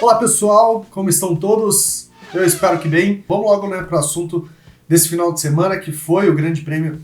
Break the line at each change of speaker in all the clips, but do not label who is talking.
Olá pessoal, como estão todos? Eu espero que bem. Vamos logo para o assunto desse final de semana, que foi o Grande Prêmio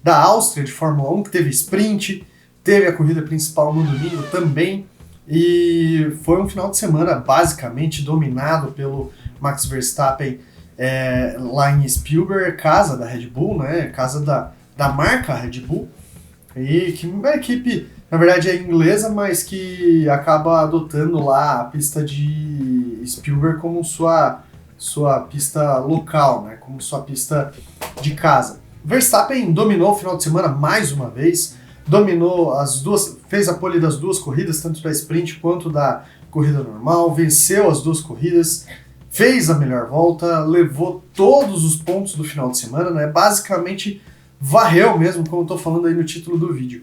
da Áustria de Fórmula 1, que teve sprint, teve a corrida principal no domingo também, e foi um final de semana basicamente dominado pelo Max Verstappen lá em Spielberg, casa da Red Bull, né? Casa da marca Red Bull, e que uma equipe, na verdade, é inglesa, mas que acaba adotando lá a pista de Spielberg como sua pista local, né? Como sua pista de casa. Verstappen dominou o final de semana mais uma vez, dominou as duas, fez a pole das duas corridas, tanto da sprint quanto da corrida normal, venceu as duas corridas, fez a melhor volta, levou todos os pontos do final de semana, né? Basicamente varreu mesmo, como eu estou falando aí no título do vídeo.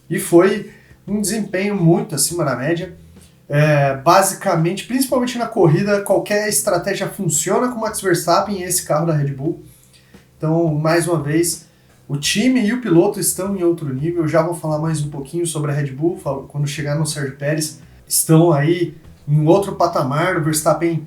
E foi um desempenho muito acima da média. Basicamente, principalmente na corrida, qualquer estratégia funciona com o Max Verstappen e esse carro da Red Bull. Então, mais uma vez, o time e o piloto estão em outro nível. Eu já vou falar mais um pouquinho sobre a Red Bull, quando chegar no Sérgio Pérez. Estão aí em outro patamar. O Verstappen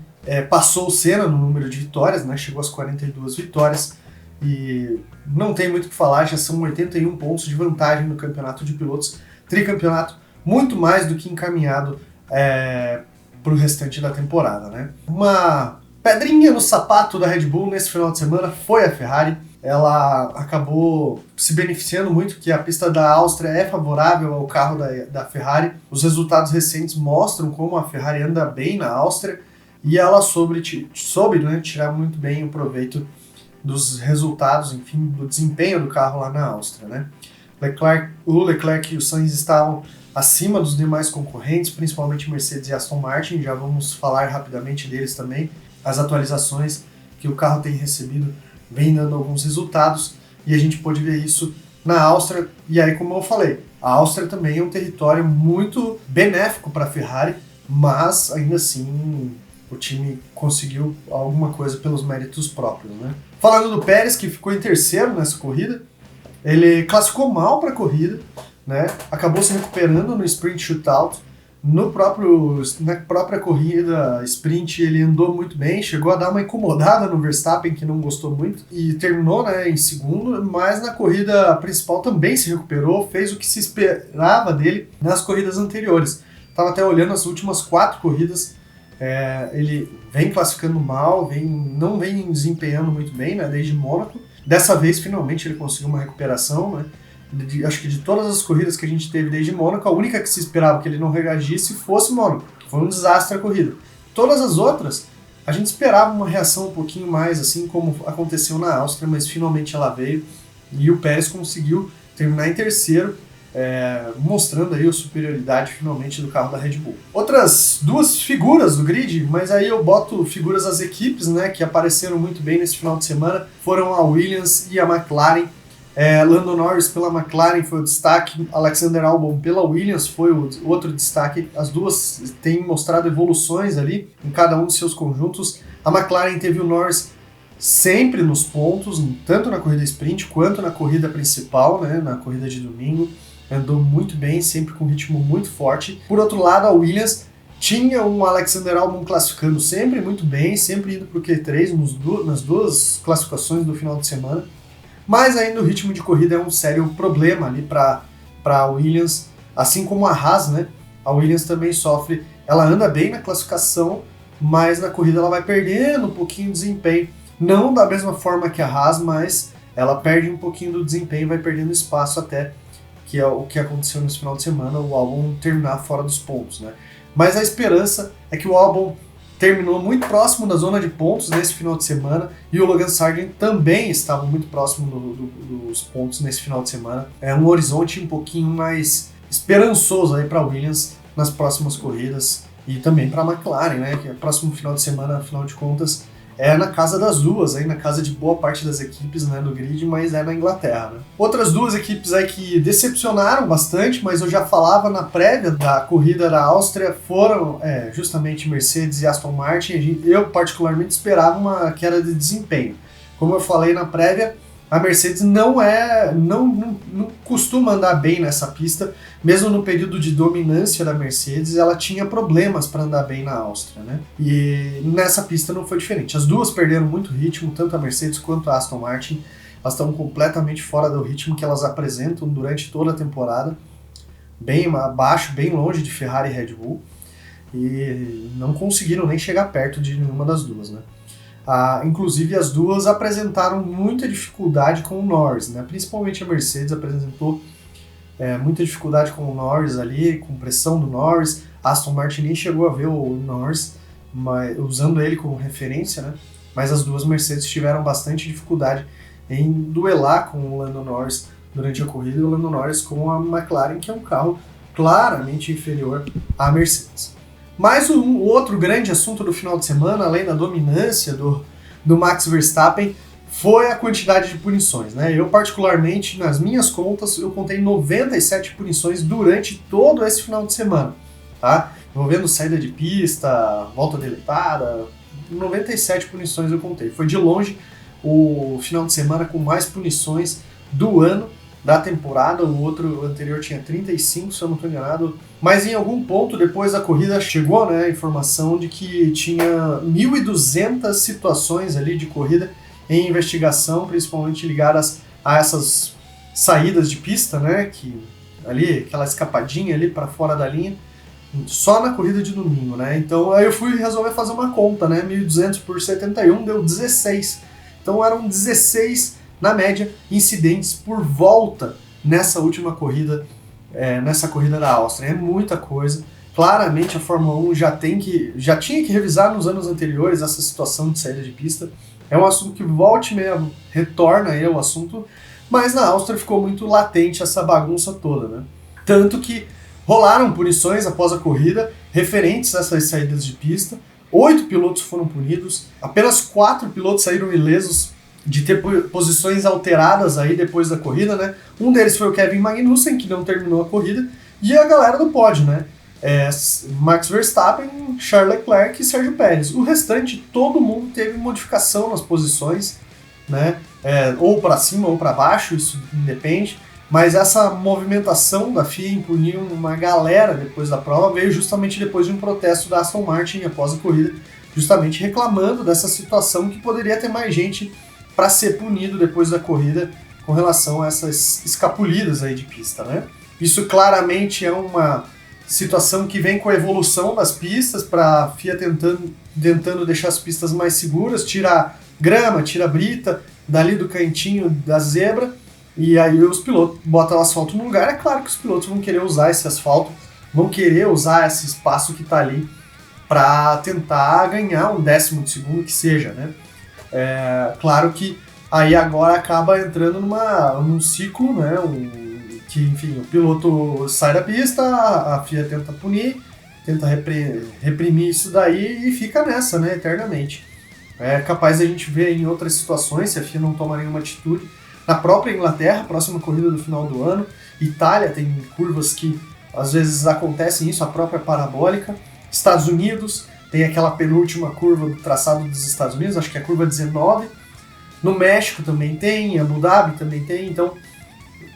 passou o Senna no número de vitórias, né? Chegou às 42 vitórias. E não tem muito o que falar, já são 81 pontos de vantagem no campeonato de pilotos, tricampeonato, muito mais do que encaminhado para o restante da temporada, né? Uma pedrinha no sapato da Red Bull nesse final de semana foi a Ferrari. Ela acabou se beneficiando muito, que a pista da Áustria é favorável ao carro da Ferrari. Os resultados recentes mostram como a Ferrari anda bem na Áustria e ela soube né, tirar muito bem o proveito dos resultados, enfim, do desempenho do carro lá na Áustria, né? O Leclerc e o Sainz estavam acima dos demais concorrentes, principalmente Mercedes e Aston Martin, já vamos falar rapidamente deles também. As atualizações que o carro tem recebido vem dando alguns resultados, e a gente pôde ver isso na Áustria, e aí, como eu falei, a Áustria também é um território muito benéfico para a Ferrari, mas ainda assim o time conseguiu alguma coisa pelos méritos próprios, né? Falando do Pérez, que ficou em terceiro nessa corrida, ele classificou mal para a corrida, né? Acabou se recuperando no sprint shootout. Na própria corrida sprint ele andou muito bem, chegou a dar uma incomodada no Verstappen, que não gostou muito, e terminou, né, em segundo, mas na corrida principal também se recuperou, fez o que se esperava dele nas corridas anteriores. Estava até olhando as últimas 4 corridas, ele vem classificando mal, não vem desempenhando muito bem, né, desde Mônaco. Dessa vez, finalmente, ele conseguiu uma recuperação, né? Acho que de todas as corridas que a gente teve desde Mônaco, a única que se esperava que ele não reagisse fosse Mônaco, que foi um desastre a corrida. Todas as outras, a gente esperava uma reação um pouquinho mais, assim como aconteceu na Áustria, mas finalmente ela veio e o Pérez conseguiu terminar em terceiro, mostrando aí a superioridade finalmente do carro da Red Bull. Outras duas figuras do grid, mas aí eu boto figuras das equipes, né, que apareceram muito bem nesse final de semana, foram a Williams e a McLaren. Lando Norris pela McLaren foi o destaque, Alexander Albon pela Williams foi o outro destaque. As duas têm mostrado evoluções ali em cada um de seus conjuntos. A McLaren teve o Norris sempre nos pontos, tanto na corrida sprint quanto na corrida principal, né, na corrida de domingo. Andou muito bem, sempre com um ritmo muito forte. Por outro lado, a Williams tinha um Alexander Albon classificando sempre muito bem, sempre indo para o Q3 nas duas classificações do final de semana. Mas ainda o ritmo de corrida é um sério problema ali para a Williams, assim como a Haas, né? A Williams também sofre, ela anda bem na classificação, mas na corrida ela vai perdendo um pouquinho de desempenho. Não da mesma forma que a Haas, mas ela perde um pouquinho do desempenho, vai perdendo espaço até, que é o que aconteceu nesse final de semana, o Albon terminar fora dos pontos, né? Mas a esperança é que o Albon terminou muito próximo da zona de pontos nesse final de semana e o Logan Sargent também estava muito próximo dos pontos nesse final de semana. É um horizonte um pouquinho mais esperançoso aí para a Williams nas próximas corridas e também para a McLaren, né? Que é o próximo final de semana, afinal de contas, é na casa das duas, aí na casa de boa parte das equipes, né, do grid, mas é na Inglaterra, né? Outras duas equipes aí que decepcionaram bastante, mas eu já falava na prévia da corrida da Áustria, foram justamente Mercedes e Aston Martin. Eu particularmente esperava uma queda de desempenho. Como eu falei na prévia, a Mercedes não costuma andar bem nessa pista, mesmo no período de dominância da Mercedes, ela tinha problemas para andar bem na Áustria, né? E nessa pista não foi diferente. As duas perderam muito ritmo, tanto a Mercedes quanto a Aston Martin. Elas estão completamente fora do ritmo que elas apresentam durante toda a temporada, bem abaixo, bem longe de Ferrari e Red Bull, e não conseguiram nem chegar perto de nenhuma das duas, né? Inclusive as duas apresentaram muita dificuldade com o Norris, né? Principalmente a Mercedes apresentou muita dificuldade com o Norris ali, com pressão do Norris. A Aston Martin nem chegou a ver o Norris, usando ele como referência, né? Mas as duas Mercedes tiveram bastante dificuldade em duelar com o Lando Norris durante a corrida, e o Lando Norris com a McLaren, que é um carro claramente inferior à Mercedes. Mas o outro grande assunto do final de semana, além da dominância do Max Verstappen, foi a quantidade de punições, né? Eu, particularmente, nas minhas contas, eu contei 97 punições durante todo esse final de semana, tá? Envolvendo saída de pista, volta deletada, 97 punições eu contei. Foi de longe o final de semana com mais punições do ano, da temporada. O outro anterior tinha 35, se eu não estou enganado. Mas em algum ponto, depois da corrida, chegou, né, a informação de que tinha 1.200 situações ali de corrida em investigação, principalmente ligadas a essas saídas de pista, né, que ali, aquela escapadinha ali para fora da linha, só na corrida de domingo, né. Então aí eu fui resolver fazer uma conta, né, 1.200 por 71 deu 16. Então eram 16, na média, incidentes por volta nessa última corrida, nessa corrida da Áustria. É muita coisa. Claramente a Fórmula 1 já tinha que revisar nos anos anteriores essa situação de saída de pista. É um assunto que volta e meia retorna aí ao assunto, mas na Áustria ficou muito latente essa bagunça toda, né? Tanto que rolaram punições após a corrida referentes a essas saídas de pista. 8 pilotos foram punidos, apenas 4 pilotos saíram ilesos de ter posições alteradas aí depois da corrida, né? Um deles foi o Kevin Magnussen, que não terminou a corrida, e a galera do pódio, né? Max Verstappen, Charles Leclerc e Sérgio Pérez. O restante, todo mundo teve modificação nas posições, né? Ou para cima ou para baixo, isso independe. Mas essa movimentação da FIA em punir uma galera depois da prova veio justamente depois de um protesto da Aston Martin após a corrida, justamente reclamando dessa situação que poderia ter mais gente para ser punido depois da corrida com relação a essas escapulidas aí de pista, né? Isso claramente é uma situação que vem com a evolução das pistas, para a FIA tentando deixar as pistas mais seguras, tirar grama, tira brita dali do cantinho da zebra, e aí os pilotos botam o asfalto no lugar. É claro que os pilotos vão querer usar esse asfalto, vão querer usar esse espaço que está ali para tentar ganhar um décimo de segundo que seja, né? Claro que aí agora acaba entrando num ciclo, né? Que, enfim, o piloto sai da pista, a FIA tenta punir, tenta reprimir isso daí e fica nessa, né? Eternamente. É capaz de a gente ver em outras situações, se a FIA não toma nenhuma atitude. Na própria Inglaterra, próxima corrida do final do ano, Itália tem curvas que às vezes acontecem isso, a própria parabólica. Estados Unidos tem aquela penúltima curva do traçado dos Estados Unidos, acho que é a curva 19. No México também tem, em Abu Dhabi também tem, então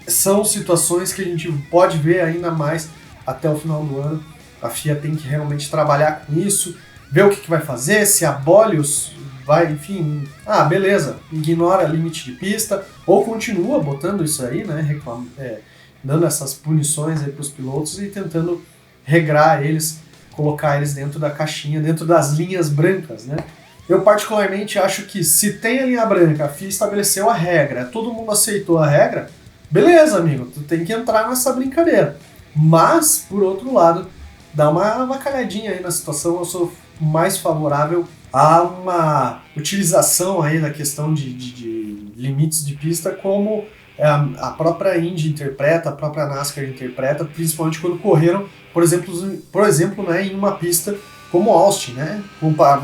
são situações que a gente pode ver ainda mais até o final do ano. A FIA tem que realmente trabalhar com isso, ver o que vai fazer, se abole enfim, beleza, ignora limite de pista, ou continua botando isso aí, né, dando essas punições aí para os pilotos e tentando regrar eles, colocar eles dentro da caixinha, dentro das linhas brancas, né. Eu particularmente acho que se tem a linha branca, a FIA estabeleceu a regra, todo mundo aceitou a regra, beleza, amigo, tu tem que entrar nessa brincadeira. Mas, por outro lado, dá uma avacalhadinha aí na situação. Eu sou mais favorável a uma utilização aí da questão de limites de pista, como a própria Indy interpreta, a própria NASCAR interpreta, principalmente quando correram, por exemplo, né, em uma pista como Austin, né?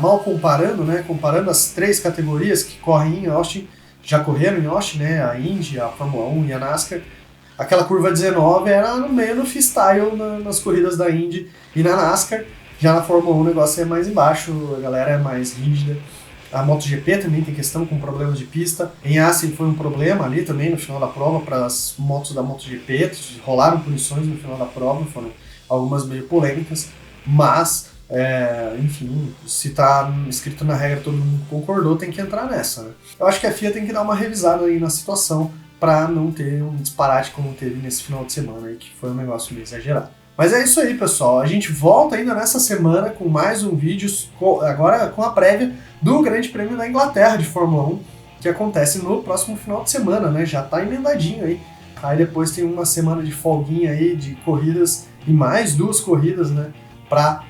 Mal comparando, né? Comparando as três categorias que correm em Austin, já correram em Austin, né? A Indy, a Fórmula 1 e a NASCAR. Aquela curva 19 era no meio do freestyle nas corridas da Indy e na NASCAR. Já na Fórmula 1 o negócio é mais embaixo, a galera é mais rígida. A MotoGP também tem questão com problemas de pista. Em Assen foi um problema ali também no final da prova para as motos da MotoGP. Rolaram punições no final da prova, foram algumas meio polêmicas, mas, enfim, se tá escrito na regra, todo mundo concordou, tem que entrar nessa, né? Eu acho que a FIA tem que dar uma revisada aí na situação para não ter um disparate como teve nesse final de semana aí, que foi um negócio meio exagerado. Mas é isso aí, pessoal. A gente volta ainda nessa semana com mais um vídeo, agora com a prévia do Grande Prêmio da Inglaterra de Fórmula 1, que acontece no próximo final de semana, né? Já tá emendadinho aí. Aí depois tem uma semana de folguinha aí, de corridas, e mais 2 corridas, né? Para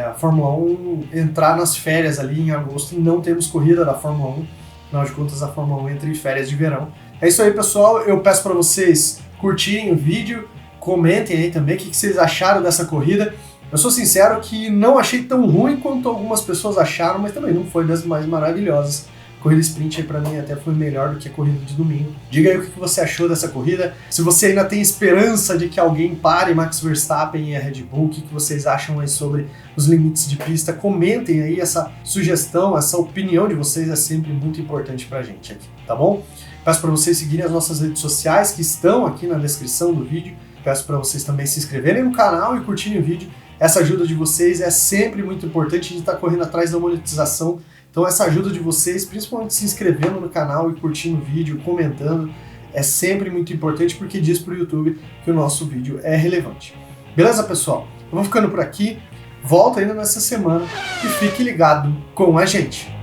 a Fórmula 1 entrar nas férias ali em agosto, e não temos corrida da Fórmula 1. Afinal de contas, a Fórmula 1 entra em férias de verão. É isso aí, pessoal. Eu peço para vocês curtirem o vídeo, comentem aí também o que vocês acharam dessa corrida. Eu sou sincero que não achei tão ruim quanto algumas pessoas acharam, mas também não foi das mais maravilhosas. A corrida sprint aí pra mim até foi melhor do que a corrida de domingo. Diga aí o que você achou dessa corrida. Se você ainda tem esperança de que alguém pare Max Verstappen e a Red Bull, o que vocês acham aí sobre os limites de pista. Comentem aí essa sugestão, essa opinião de vocês é sempre muito importante pra gente aqui, tá bom? Peço para vocês seguirem as nossas redes sociais que estão aqui na descrição do vídeo. Peço para vocês também se inscreverem no canal e curtirem o vídeo. Essa ajuda de vocês é sempre muito importante, a gente está correndo atrás da monetização. Então essa ajuda de vocês, principalmente se inscrevendo no canal e curtindo o vídeo, comentando, é sempre muito importante porque diz para o YouTube que o nosso vídeo é relevante. Beleza, pessoal? Eu vou ficando por aqui, volto ainda nessa semana e fique ligado com a gente.